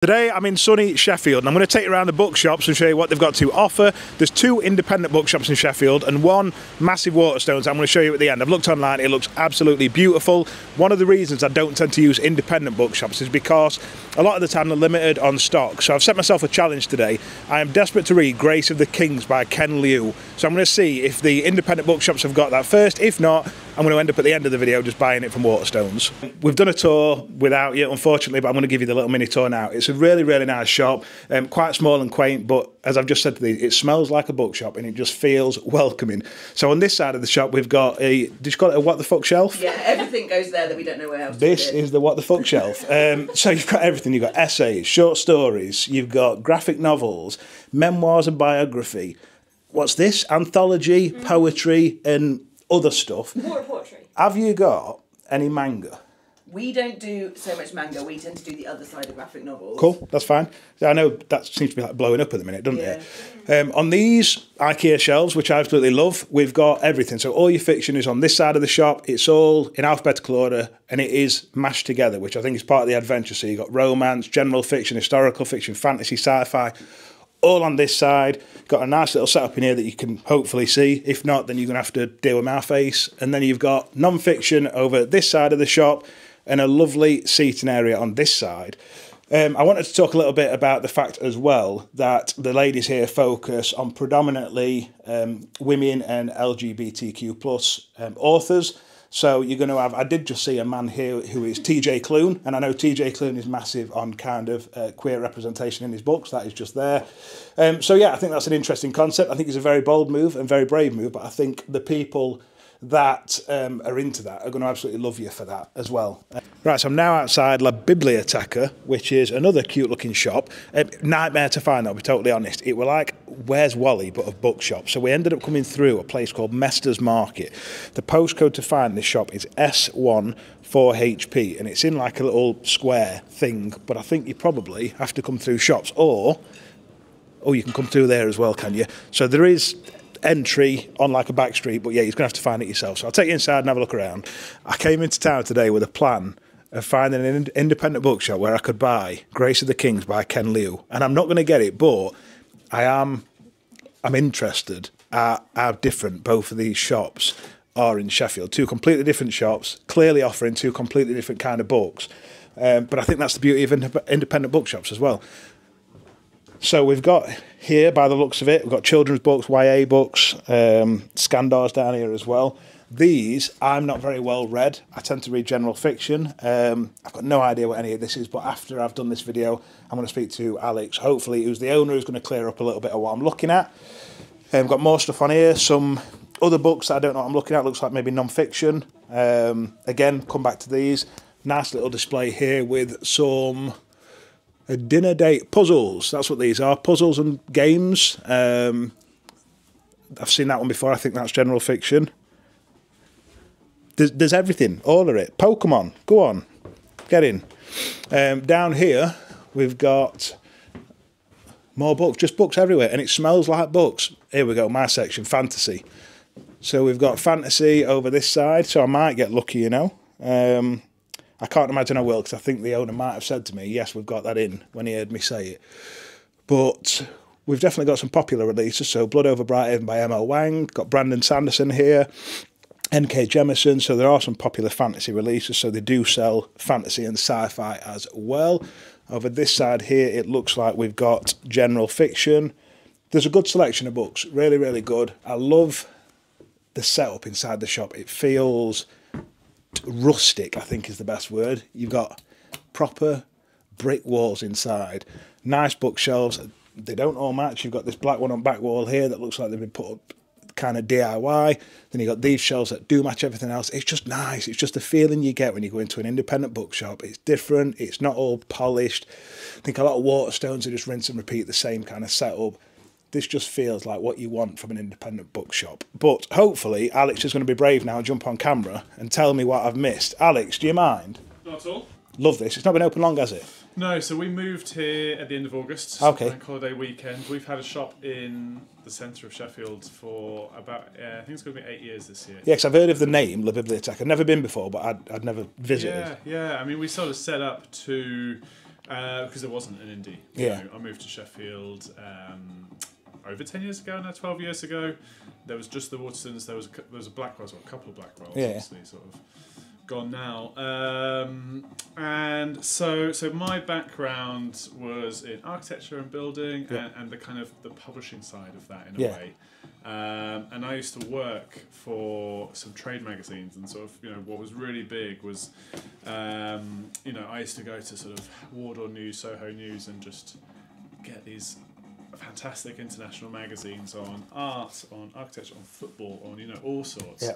Today I'm in sunny Sheffield and I'm going to take you around the bookshops and show you what they've got to offer. There's 2 independent bookshops in Sheffield and 1 massive Waterstones I'm going to show you at the end. I've looked online, it looks absolutely beautiful. One of the reasons I don't tend to use independent bookshops is because a lot of the time they're limited on stock. So I've set myself a challenge today. I am desperate to read Grace of the Kings by Ken Liu. So I'm going to see if the independent bookshops have got that first. If not, I'm going to end up at the end of the video just buying it from Waterstones. We've done a tour without you, unfortunately, but I'm going to give you the little mini tour now. It's a really, really nice shop, quite small and quaint, but as I've just said to these, it smells like a bookshop and it just feels welcoming. So on this side of the shop, we've got a, did you call it a what the fuck shelf? Yeah, everything goes there that we don't know where else to This put it. is the what the fuck shelf. So you've got everything. You've got essays, short stories, you've got graphic novels, memoirs and biography. What's this? Anthology, poetry and other stuff. More poetry. Have you got any manga? We don't do so much manga, we tend to do the other side of graphic novels. Cool, that's fine. I know that seems to be like blowing up at the minute, doesn't it? On these IKEA shelves, which I absolutely love, we've got everything. So all your fiction is on this side of the shop. It's all in alphabetical order and it is mashed together, which I think is part of the adventure. So you've got romance, general fiction, historical fiction, fantasy, sci-fi, all on this side. Got a nice little setup in here that you can hopefully see. If not, then you're going to have to deal with my face. And then you've got non-fiction over this side of the shop and a lovely seating area on this side. I wanted to talk a little bit about the fact as well that the ladies here focus on predominantly women and LGBTQ plus authors. So you're going to have, I did just see a man here who is TJ Clune, and I know TJ Clune is massive on kind of queer representation in his books. That is just there. So yeah, I think that's an interesting concept. I think it's a very bold move and very brave move, but I think the people that are into that are going to absolutely love you for that as well. Right, so I'm now outside La Biblioteka, which is another cute looking shop. Nightmare to find, I'll be totally honest. It were like Where's Wally, but of bookshops. So we ended up coming through a place called Mester's Market. The postcode to find this shop is S1 4HP, and it's in like a little square thing, but I think you probably have to come through shops, or you can come through there as well, can you? So there is entry on like a back street, but yeah, you're gonna have to find it yourself. So I'll take you inside and have a look around. I came into town today with a plan of finding an independent bookshop where I could buy Grace of the Kings by Ken Liu, and I'm not going to get it, but I'm interested at how different both of these shops are in Sheffield. 2 completely different shops, clearly offering 2 completely different kind of books, but I think that's the beauty of independent bookshops as well. So we've got here, by the looks of it, we've got children's books, YA books, Scandars down here as well. These, I'm not very well read. I tend to read general fiction. I've got no idea what any of this is, but after I've done this video, I'm going to speak to Alex, hopefully, who's the owner, who's going to clear up a little bit of what I'm looking at. Got more stuff on here, some other books that I don't know what I'm looking at, looks like maybe non-fiction. Again, come back to these. Nice little display here with some dinner date puzzles. That's what these are, puzzles and games. I've seen that one before. I think that's general fiction. There's everything, all of it. Pokemon, go on, get in. Down here we've got more books, just books everywhere, and it smells like books. Here we go, my section, fantasy. So we've got fantasy over this side, so I might get lucky, you know. I can't imagine I will, because I think the owner might have said to me, yes, we've got that in, when he heard me say it. But we've definitely got some popular releases. So Blood Over Brighthaven by M.L. Wang, got Brandon Sanderson here, N.K. Jemisin, so there are some popular fantasy releases, so they do sell fantasy and sci-fi as well. Over this side here, it looks like we've got general fiction. There's a good selection of books, really, really good. I love the setup inside the shop. It feels rustic, I think is the best word. You've got proper brick walls inside, nice bookshelves. They don't all match. You've got this black one on back wall here that looks like they've been put up kind of DIY. Then you've got these shelves that do match everything else. It's just nice. It's just the feeling you get when you go into an independent bookshop. It's different. It's not all polished. I think a lot of Waterstones are just rinse and repeat the same kind of setup. This just feels like what you want from an independent bookshop. But hopefully Alex is going to be brave now and jump on camera and tell me what I've missed. Alex, do you mind? Not at all. Love this. It's not been open long, has it? No, so we moved here at the end of August. Okay. Bank holiday weekend. We've had a shop in the centre of Sheffield for about, I think it's going to be 8 years this year. Yeah, because I've heard of the name, La Biblioteka. I've never been before, but I'd never visited. Yeah. I mean, we sort of set up to because there wasn't an indie. Yeah. I moved to Sheffield over 10 years ago now, 12 years ago. There was just the Waterstones. There was a Blackwell's, or a couple of Blackwells, obviously, sort of gone now. And so my background was in architecture and building, and the kind of the publishing side of that in a way. And I used to work for some trade magazines, and sort of, what was really big was, I used to go to sort of Wardour News, Soho News, and just get these fantastic international magazines on art, on architecture, on football, on all sorts. Yeah.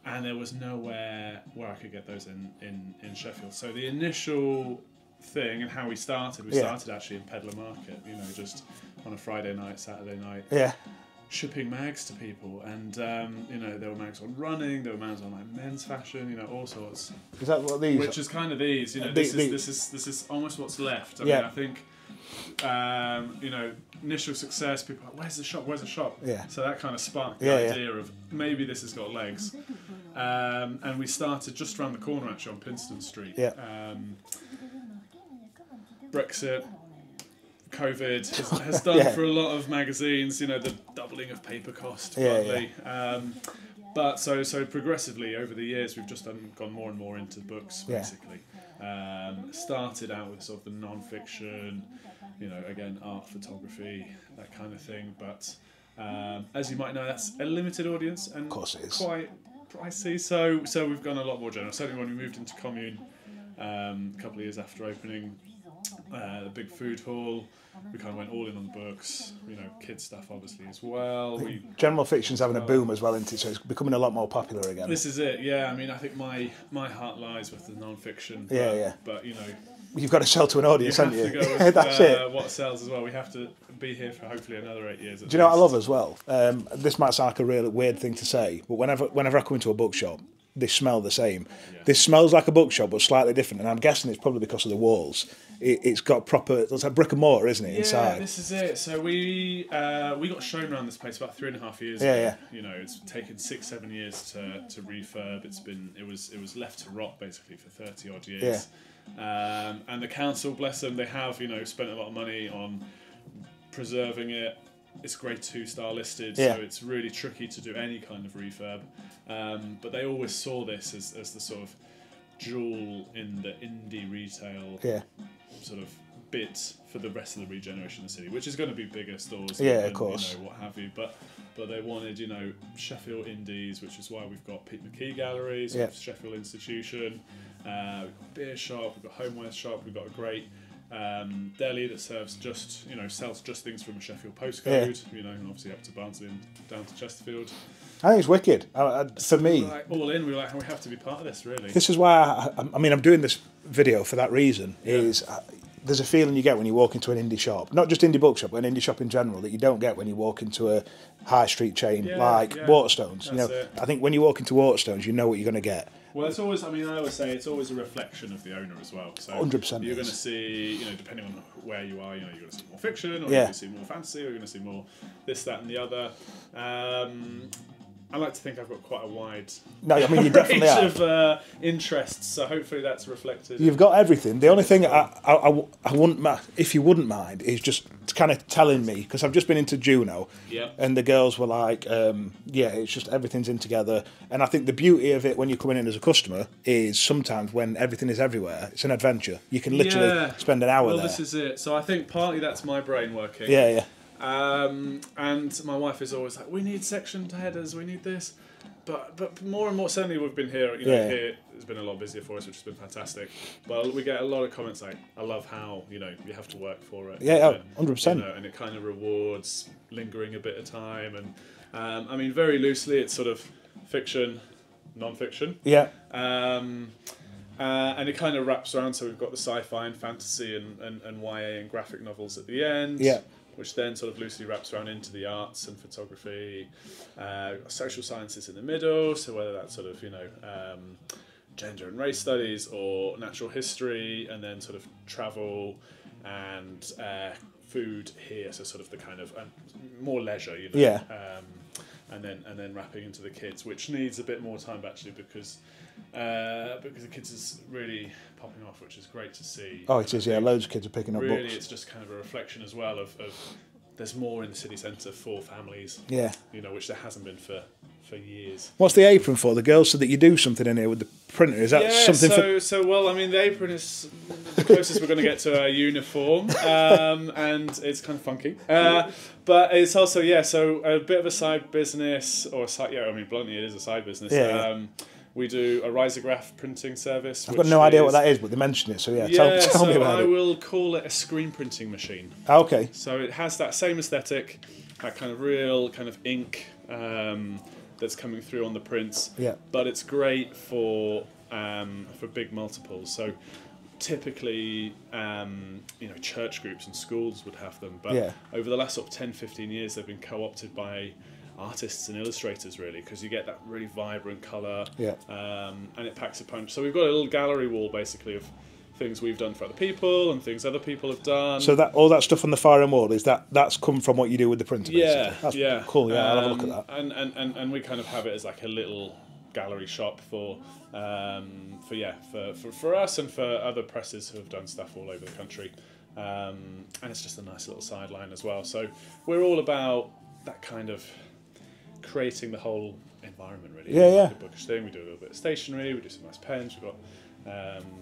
And there was nowhere where I could get those in Sheffield. So the initial thing and how we started actually in Pedlar Market, just on a Friday night, Saturday night. Yeah. Shipping mags to people, and there were mags on running, there were mags on like men's fashion, all sorts. Is that what these? Which is kind of these, this is almost what's left. I mean, I think, initial success, people are like, where's the shop? Where's the shop? Yeah. So that kind of sparked the idea of maybe this has got legs, and we started just around the corner actually on Pinston Street. Yeah. Brexit. COVID has done for a lot of magazines, the doubling of paper cost, probably. But so progressively over the years, we've just gone more and more into books, basically. Started out with sort of the non-fiction, again, art, photography, that kind of thing. But as you might know, that's a limited audience and of course it is. Quite pricey. So we've gone a lot more general. Certainly when we moved into Commune a couple of years after opening, the big food hall, we kind of went all in on books, kids stuff obviously as well. General fiction's having a boom as well, isn't it? So it's becoming a lot more popular again. This is it, yeah. I mean, I think my heart lies with the non-fiction. But you've got to sell to an audience, haven't you? To go with, that's it. What sells as well. We have to be here for hopefully another 8 years. Do you know what I love as well? This might sound like a really weird thing to say, but whenever I come into a bookshop, they smell the same. Yeah. This smells like a bookshop, but slightly different, and I'm guessing it's probably because of the walls. It's got proper, it's like brick and mortar, isn't it, inside? Yeah, this is it. So we got shown around this place about 3.5 years ago. Yeah. It's taken 6-7 years to refurb. It was left to rot basically for 30 odd years. Yeah. And the council, bless them, they have spent a lot of money on preserving it. It's grade 2 star listed, so it's really tricky to do any kind of refurb. But they always saw this as the sort of jewel in the indie retail sort of bit for the rest of the regeneration of the city, which is going to be bigger stores, of course, what have you. But they wanted, Sheffield Indies, which is why we've got Pete McKee Galleries, Sheffield Institution, we've got Beer Shop, we've got Homeware Shop, we've got a great deli that serves just sells just things from a Sheffield postcode, and obviously up to Barnsley and down to Chesterfield. I think it's wicked. For me, all in, we were like, we have to be part of this, really. This is why I'm doing this video for that reason. There's a feeling you get when you walk into an indie shop, not just indie bookshop, but an indie shop in general, that you don't get when you walk into a high street chain like Waterstones. I think when you walk into Waterstones, you know what you're going to get. Well, it's always, I always say it's always a reflection of the owner as well. So 100%. You're going to see, depending on where you are, you're going to see more fiction, or you're going to see more fantasy, or you're going to see more this, that, and the other. I like to think I've got quite a wide you definitely range of interests, so hopefully that's reflected. You've got everything. The only thing I wouldn't, if you wouldn't mind, is just kind of telling me, because I've just been into Juno, and the girls were like, it's just everything's in together. And I think the beauty of it when you're coming in as a customer is sometimes when everything is everywhere, it's an adventure. You can literally spend an hour there. Well, this is it. So I think partly that's my brain working. Yeah. And my wife is always like, we need sectioned headers, we need this. But more and more, certainly we've been here, here it's been a lot busier for us, which has been fantastic. But we get a lot of comments like, I love how, you have to work for it. Yeah, 100%. And it kind of rewards lingering a bit of time. And very loosely, it's sort of fiction, non-fiction. Yeah. And it kind of wraps around, so we've got the sci-fi and fantasy and YA and graphic novels at the end. Yeah. Which then sort of loosely wraps around into the arts and photography, social sciences in the middle, so whether that's sort of, gender and race studies or natural history, and then sort of travel and food here, so sort of the kind of more leisure, and then wrapping into the kids, which needs a bit more time actually because the kids is really popping off, which is great to see. Oh, it is, yeah. Loads of kids are picking up books. Really, it's just kind of a reflection as well of there's more in the city centre for families. Yeah. You know, which there hasn't been for years. What's the apron for? The girls said that you do something in here with the printer. Is that something so well, I mean, the apron is the closest we're going to get to a uniform, and it's kind of funky. But it's also, so a bit of a side business, or a side, I mean, bluntly, it is a side business. Yeah. We do a risograph printing service. I've got no idea what that is, but they mentioned it, so tell me about it. I will call it a screen printing machine. Okay. So it has that same aesthetic, that kind of real kind of ink that's coming through on the prints. Yeah. But it's great for big multiples. So typically, church groups and schools would have them, but over the last sort of 10, 15 years, they've been co-opted by artists and illustrators, really, because you get that really vibrant colour, and it packs a punch. So we've got a little gallery wall, basically, of things we've done for other people and things other people have done. So that all that stuff on the far end wall, that's come from what you do with the printer, basically? Yeah. Cool, I'll have a look at that. And we kind of have it as like a little gallery shop for us and for other presses who have done stuff all over the country. And it's just a nice little sideline as well. So we're all about that kind of creating the whole environment, really. The bookish thing. We do a little bit of stationery. We do some nice pens. We've got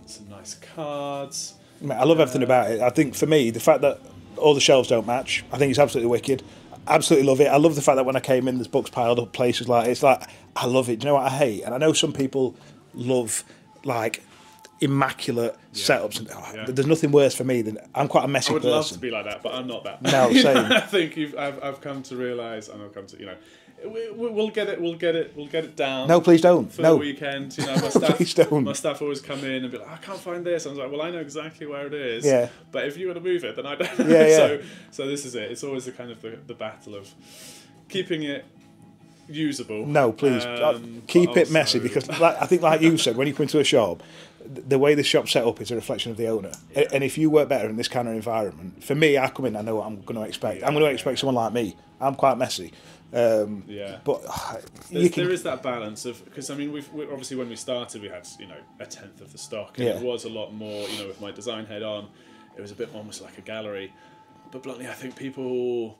some nice cards. I love everything about it. I think for me, the fact that all the shelves don't match, I think it's absolutely wicked. Absolutely love it. I love the fact that when I came in, there's books piled up places like it's like I love it. Do you know what I hate? And I know some people love like immaculate setups. And, there's nothing worse for me than I'm quite a messy person. I would love to be like that, but I'm not that. No, same. I think I've come to realise, and I've come to we'll get it down. No, please don't. For the weekend, my staff, please don't. My staff always come in and be like, I can't find this. I was like, well, I know exactly where it is. Yeah. But if you want to move it, then I don't. Yeah. So this is it. It's always the kind of the battle of keeping it usable. No, please keep it messy, because I think, like you said, when you come into a shop, the way the shop's set up is a reflection of the owner. And if you work better in this kind of environment, for me, I come in, I know what I'm going to expect. I'm going to expect someone like me. I'm quite messy. But there is that balance of, because I mean, we obviously when we started we had a tenth of the stock, and it was a lot more. With my design head on, it was a bit almost like a gallery. But bluntly, I think people,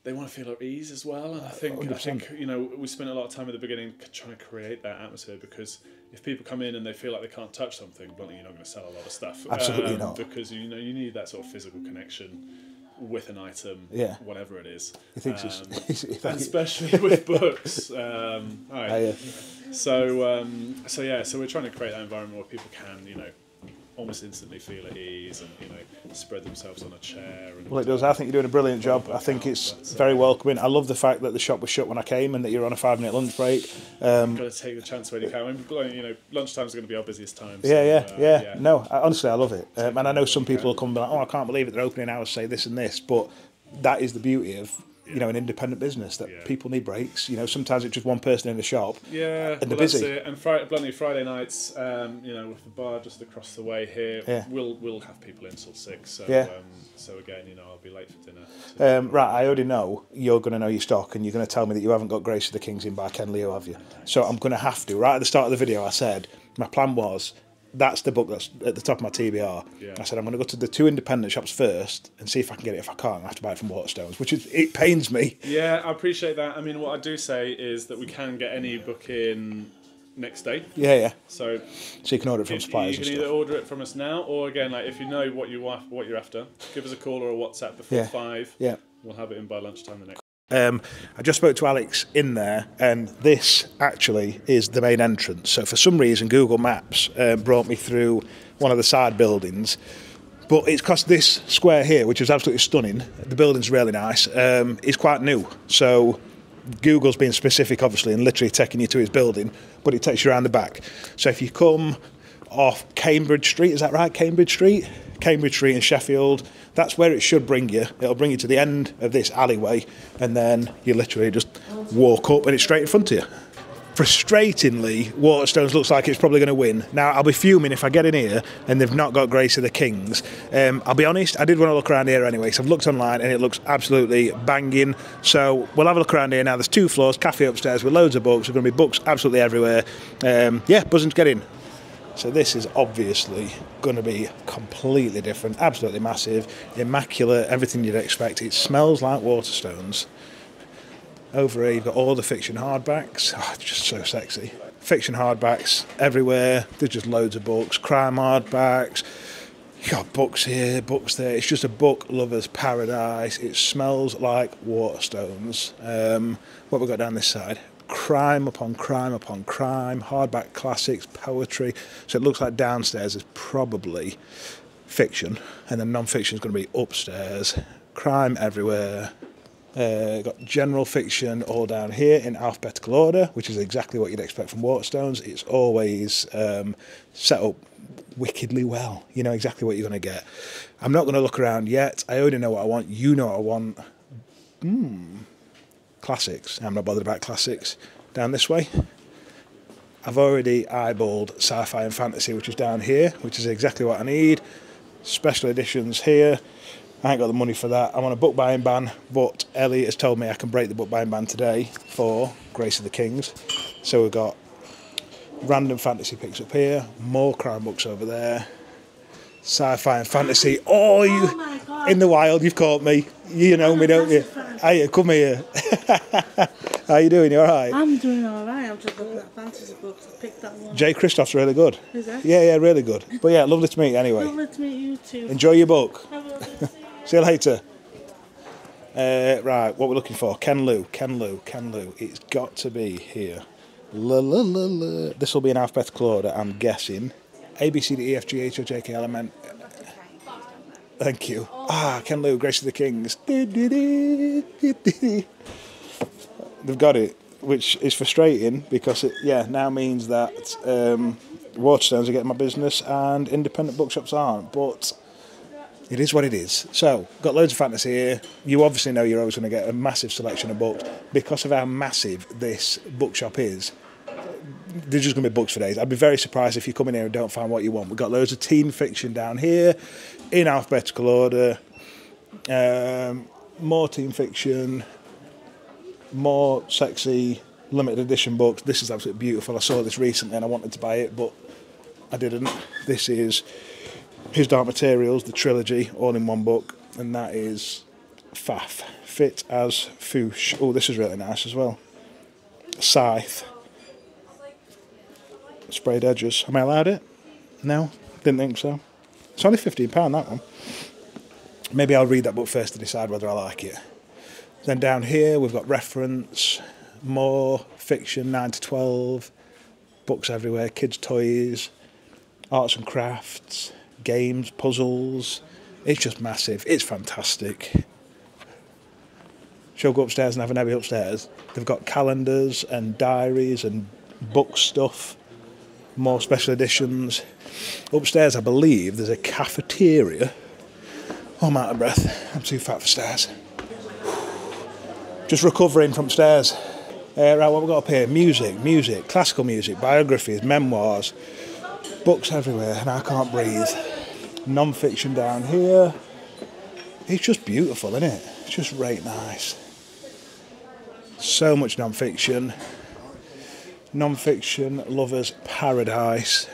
they want to feel at ease as well, and I think we spent a lot of time at the beginning trying to create that atmosphere, because if people come in and they feel like they can't touch something, bluntly, you're not going to sell a lot of stuff. Absolutely not, because you need that sort of physical connection with an item, whatever it is. He thinks and especially with books. So we're trying to create that environment where people can, almost instantly feel at ease and spread themselves on a chair. And, well, it does. I think you're doing a brilliant job. I think it's very welcoming. I love the fact that the shop was shut when I came and that you're on a 5-minute lunch break. You've got to take the chance when you can. Lunchtime's going to be our busiest time. So, No, honestly, I love it. And I know some people will come and be like, I can't believe it, they're opening hours, say this and this. But that is the beauty of an independent business, that people need breaks. Sometimes it's just one person in the shop. Yeah, and they're busy. That's it. And Friday nights, with the bar just across the way here, we'll have people in till 6. So so again, I'll be late for dinner. Right, I already know you're going to know your stock, and you're going to tell me that you haven't got Grace of the Kings in by Ken Leo, have you? So I'm going to have to. Right at the start of the video, I said my plan was, that's the book that's at the top of my TBR. I said I'm going to go to the 2 independent shops first and see if I can get it. If I can't, I have to buy it from Waterstones, it pains me. Yeah, I appreciate that. I mean, what I do say is that we can get any book in next day. Yeah. So you can order it from suppliers. You can either order it from us now, or again, if you know what you're after, give us a call or a WhatsApp before 5. Yeah. We'll have it in by lunchtime the next. I just spoke to Alex in there, and this actually is the main entrance. So for some reason, Google Maps brought me through one of the side buildings. But it's because this square here, which is absolutely stunning, the building's really nice, is quite new. So Google's being specific, obviously, and literally taking you to his building, but it takes you around the back. So if you come off Cambridge Street, is that right? Cambridge Street in Sheffield, that's where it should bring you. It'll bring you to the end of this alleyway, and then you literally just walk up and it's straight in front of you. Frustratingly, Waterstones looks like it's probably going to win. Now, I'll be fuming if I get in here and they've not got Grace of the Kings. I'll be honest, I did want to look around here anyway, so I've looked online and it looks absolutely banging. So we'll have a look around here now. There's 2 floors, cafe upstairs with loads of books. There's going to be books absolutely everywhere. Yeah, buzzing to get in. So this is obviously going to be completely different, absolutely massive, immaculate, everything you'd expect. It smells like Waterstones. Over here you've got all the fiction hardbacks. Oh, it's just so sexy. Fiction hardbacks everywhere. There's just loads of books. Crime hardbacks. You've got books here, books there. It's just a book lover's paradise. It smells like Waterstones. What have we got down this side? Crime upon crime upon crime. Hardback classics, poetry. So it looks like downstairs is probably fiction. And then non-fiction is going to be upstairs. Crime everywhere. Got general fiction all down here in alphabetical order, which is exactly what you'd expect from Waterstones. It's always set up wickedly well. You know exactly what you're going to get. I'm not going to look around yet. I already know what I want. You know what I want. Classics. I'm not bothered about classics. Down this way. I've already eyeballed sci-fi and fantasy, which is down here, which is exactly what I need. Special editions here. I ain't got the money for that. I'm on a book buying ban, but Ellie has told me I can break the book buying ban today for Grace of the Kings. So we've got random fantasy picks up here, more crime books over there, sci-fi and fantasy. Oh, you in the wild, you've caught me. You know me, don't you? Hey, come here. How you doing? You all right? I'm doing all right. I'm just looking at fantasy books. I picked that one. Jay Christoph's really good. Is it? Yeah, really good. But yeah, lovely to meet you anyway. Lovely to meet you too. Enjoy your book. I will. See you later. Right, what we're looking for? Ken Liu. It's got to be here. This will be in alphabetical order, I'm guessing. A, B, C, D, E, F, G, H, I, J, K, L, M, N. Thank you. Ken Liu, Grace of the Kings. They've got it, which is frustrating because it now means that Waterstones are getting my business and independent bookshops aren't. But it is what it is. So, got loads of fantasy here. You obviously know you're always going to get a massive selection of books. Because of how massive this bookshop is, there's just going to be books for days. I'd be very surprised if you come in here and don't find what you want. We've got loads of teen fiction down here, in alphabetical order. More teen fiction, more sexy, limited edition books. This is absolutely beautiful. I saw this recently and I wanted to buy it, but I didn't. This is His Dark Materials, the trilogy, all in one book, and that is faff. Fit as foosh. Oh, this is really nice as well. Scythe. Sprayed edges. Am I allowed it? No? Didn't think so. It's only £15, that one. Maybe I'll read that book first to decide whether I like it. Then down here we've got reference, more fiction, 9 to 12, books everywhere, kids' toys, arts and crafts, games, puzzles. It's just massive. It's fantastic. Shall we go upstairs and have an Ebby upstairs? They've got calendars and diaries and book stuff, more special editions. Upstairs, I believe, there's a cafeteria. Oh, I'm out of breath. I'm too fat for stairs. Just recovering from stairs. Right, what have we got up here? Music, classical music, biographies, memoirs, books everywhere, and I can't breathe. Non-fiction down here. It's just beautiful, isn't it? It's just right nice. So much non-fiction. Non-fiction lovers' paradise.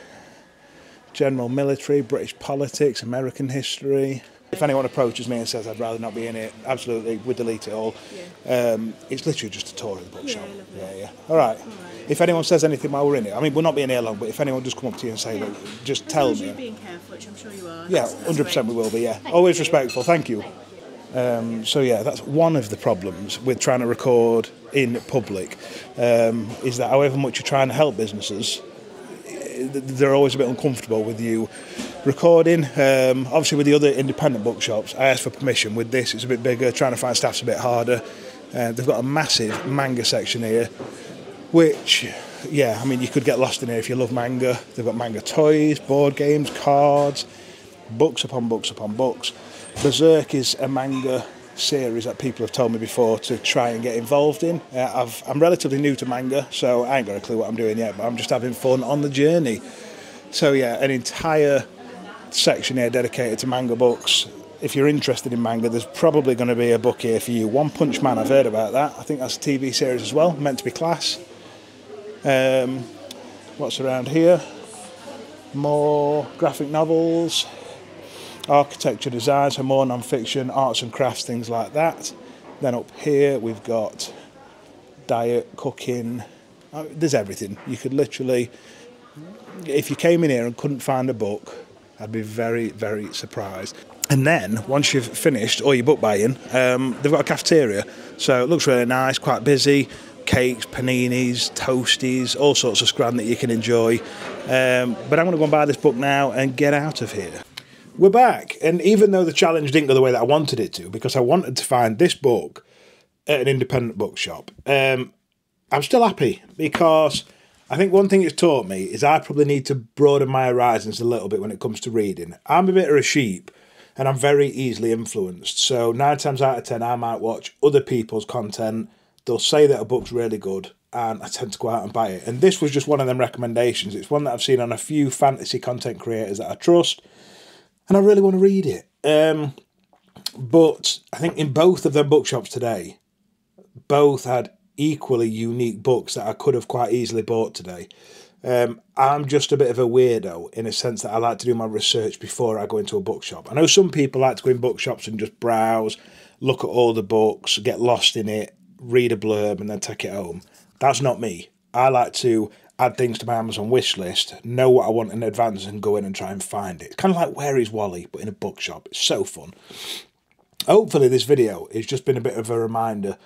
General military, British politics, American history. If anyone approaches me and says I'd rather not be in it, absolutely, we'd delete it all. Yeah. It's literally just a tour of the bookshop. Yeah. All right. If anyone says anything while we're in it, I mean, we'll not be in here long, but if anyone just come up to you and say, look, just tell me. You're being careful, which I'm sure you are. Yeah, 100% we will be, yeah. Always respectful, thank you. So yeah, that's one of the problems with trying to record in public, is that however much you're trying to help businesses, they're always a bit uncomfortable with you recording. Obviously with the other independent bookshops, I asked for permission. With this, it's a bit bigger, trying to find staff's a bit harder. They've got a massive manga section here, which, yeah, I mean, you could get lost in here if you love manga. They've got manga toys, board games, cards, books upon books upon books. Berserk is a manga series that people have told me before to try and get involved in. I'm relatively new to manga, so I ain't got a clue what I'm doing yet, but I'm just having fun on the journey. So yeah, an entire section here dedicated to manga books. If you're interested in manga, there's probably going to be a book here for you. One Punch Man, I've heard about that. I think that's a TV series as well, meant to be class. What's around here? More graphic novels, architecture design, so more non-fiction, arts and crafts, things like that. Then up here we've got diet, cooking, there's everything. You could literally, if you came in here and couldn't find a book, I'd be very, very surprised. And then, once you've finished all your book buying, they've got a cafeteria, so it looks really nice, quite busy. Cakes, paninis, toasties, all sorts of scran that you can enjoy. But I'm going to go and buy this book now and get out of here. We're back, and even though the challenge didn't go the way that I wanted it to, because I wanted to find this book at an independent bookshop, I'm still happy, because I think one thing it's taught me is I probably need to broaden my horizons a little bit when it comes to reading. I'm a bit of a sheep, and I'm very easily influenced. So 9 times out of 10, I might watch other people's content. They'll say that a book's really good, and I tend to go out and buy it. And this was just one of them recommendations. It's one that I've seen on a few fantasy content creators that I trust, and I really want to read it. But I think in both of them bookshops today, both had equally unique books that I could have quite easily bought today. I'm just a bit of a weirdo in a sense that I like to do my research before I go into a bookshop. I know some people like to go in bookshops and just browse, look at all the books, get lost in it, read a blurb and then take it home. That's not me. I like to add things to my Amazon wish list, know what I want in advance and go in and try and find it. It's kind of like Where is Wally, but in a bookshop. It's so fun. Hopefully this video has just been a bit of a reminder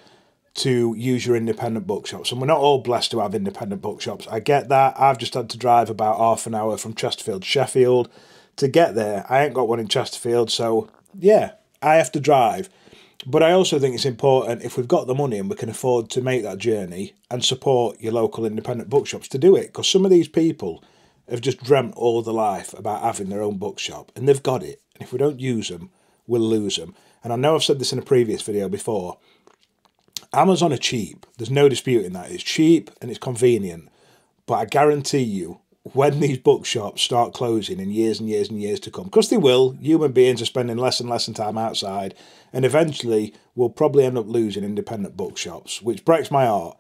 to use your independent bookshops. And we're not all blessed to have independent bookshops. I get that. I've just had to drive about half an hour from Chesterfield, Sheffield to get there. I ain't got one in Chesterfield, so yeah, I have to drive. But I also think it's important, if we've got the money and we can afford to make that journey and support your local independent bookshops, to do it. Because some of these people have just dreamt all their life about having their own bookshop, and they've got it. And if we don't use them, we'll lose them. And I know I've said this in a previous video before, Amazon are cheap. There's no disputing that. It's cheap and it's convenient. But I guarantee you, when these bookshops start closing in years and years and years to come, because they will, human beings are spending less and less time outside, and eventually we'll probably end up losing independent bookshops, which breaks my heart.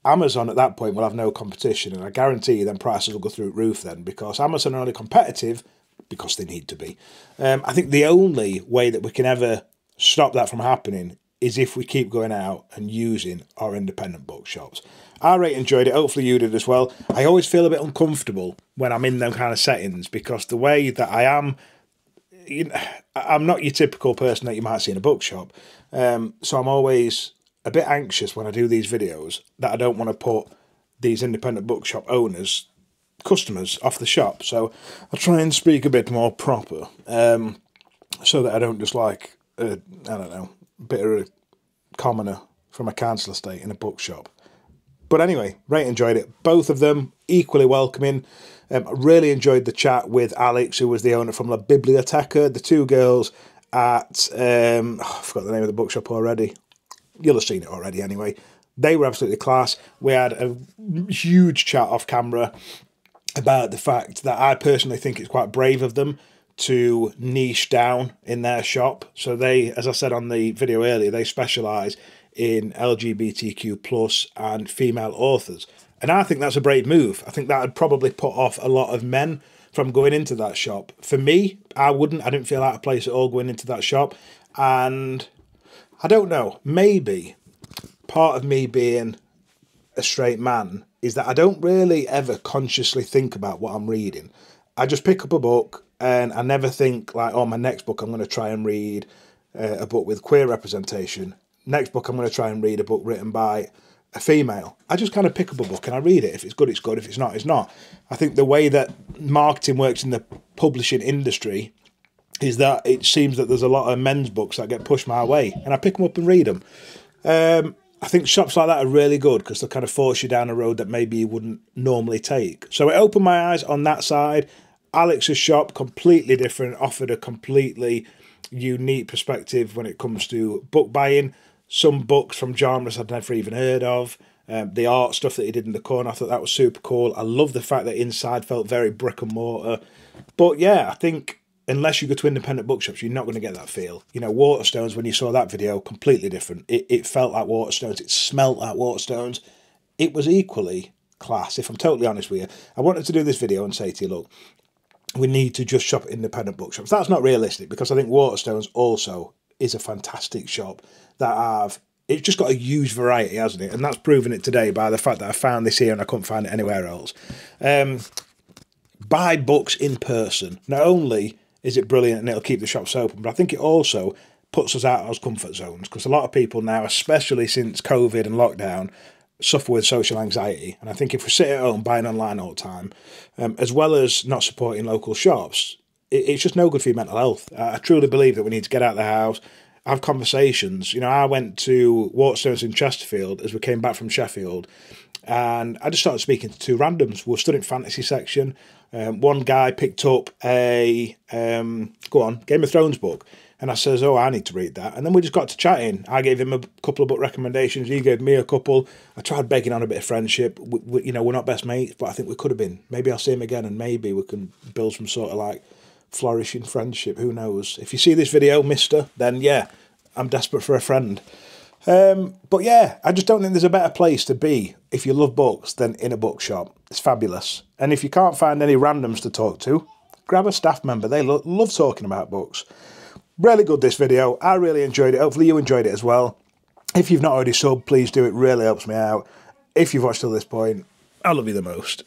Amazon at that point will have no competition, and I guarantee you then prices will go through the roof then, because Amazon are only competitive because they need to be. I think the only way that we can ever stop that from happening is if we keep going out and using our independent bookshops. I really enjoyed it. Hopefully you did as well. I always feel a bit uncomfortable when I'm in them kind of settings, because the way that I am, I'm not your typical person that you might see in a bookshop. So I'm always a bit anxious when I do these videos that I don't want to put these independent bookshop owners, customers, off the shop. So I try and speak a bit more proper, so that I don't just like, I don't know, a bit of a commoner from a council estate in a bookshop. But anyway, right, enjoyed it. Both of them equally welcoming. I really enjoyed the chat with Alex, who was the owner from La Biblioteka. The two girls at, I forgot the name of the bookshop already. You'll have seen it already anyway. They were absolutely class. We had a huge chat off camera about the fact that I personally think it's quite brave of them to niche down in their shop. So they, as I said on the video earlier, they specialise in LGBTQ plus and female authors. And I think that's a brave move. I think that would probably put off a lot of men from going into that shop. For me, I didn't feel out of place at all going into that shop. And I don't know, maybe part of me being a straight man is that I don't really ever consciously think about what I'm reading. I just pick up a book and I never think like, oh, my next book I'm going to try and read a book with queer representation. Next book I'm going to try and read a book written by a female. I just kind of pick up a book and I read it. If it's good, it's good. If it's not, it's not. I think the way that marketing works in the publishing industry is that it seems that there's a lot of men's books that get pushed my way and I pick them up and read them. I think shops like that are really good because they kind of force you down a road that maybe you wouldn't normally take. So it opened my eyes on that side. Alex's shop, completely different, offered a completely unique perspective when it comes to book buying. Some books from genres I'd never even heard of. The art stuff that he did in the corner, I thought that was super cool. I love the fact that inside felt very brick and mortar. But yeah, I think unless you go to independent bookshops, you're not going to get that feel. You know, Waterstones, when you saw that video, completely different. It felt like Waterstones. It smelt like Waterstones. It was equally class, if I'm totally honest with you. I wanted to do this video and say to you, look, we need to just shop at independent bookshops. That's not realistic, because I think Waterstones also is a fantastic shop that it's just got a huge variety, hasn't it? And that's proven it today by the fact that I found this here and I couldn't find it anywhere else. Buy books in person. Not only is it brilliant and it'll keep the shops open, but I think it also puts us out of those comfort zones, because a lot of people now, especially since COVID and lockdown, suffer with social anxiety. And I think if we sit at home buying online all the time, as well as not supporting local shops, it's just no good for your mental health. I truly believe that we need to get out of the house, have conversations. You know, I went to Waterstones in Chesterfield as we came back from Sheffield, and I just started speaking to two randoms. We were studying fantasy section. One guy picked up a Game of Thrones book, and I says, oh, I need to read that. And then we just got to chatting. I gave him a couple of book recommendations. He gave me a couple. I tried begging on a bit of friendship. You know, we're not best mates, but I think we could have been. Maybe I'll see him again, and maybe we can build some sort of like flourishing friendship. Who knows? If you see this video, mister, then yeah, I'm desperate for a friend. But yeah, I just don't think there's a better place to be if you love books than in a bookshop. It's fabulous. And if you can't find any randoms to talk to, grab a staff member. They love talking about books. Really good, this video. I really enjoyed it. Hopefully you enjoyed it as well. If you've not already subbed, please do. It really helps me out. If you've watched till this point, I love you the most.